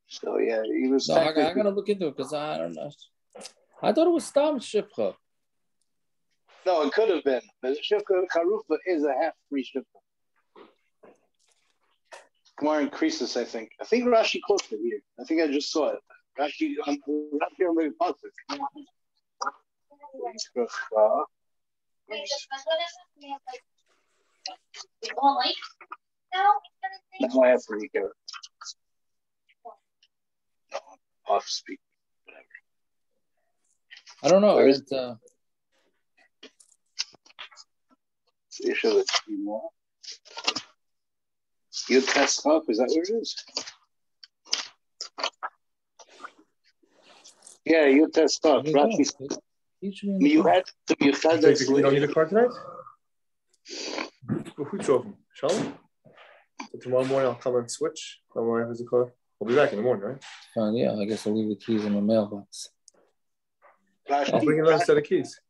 B: So yeah, he was.
A: No, I gotta look into it because I don't know. I thought it was Stam Shifcha.
B: No, it could have been. The Shifcha Charufa is a half-free Shifcha. Gemara increases, I think. I think Rashi quotes it here. I think I just saw it. Rashi on the pasuk. Now I have to read it. Off speak, whatever.
A: I don't know.
B: You should let's see more. You test up, is that what it is? Yeah, you test up.
A: You had
C: that. You don't need a card tonight? Go food shopping, shall we? So tomorrow morning I'll come and switch. My wife has a car. We'll be back in the morning, right?
A: Fine, yeah. I guess I'll leave the keys in the mailbox.
C: I'll bring another set of keys.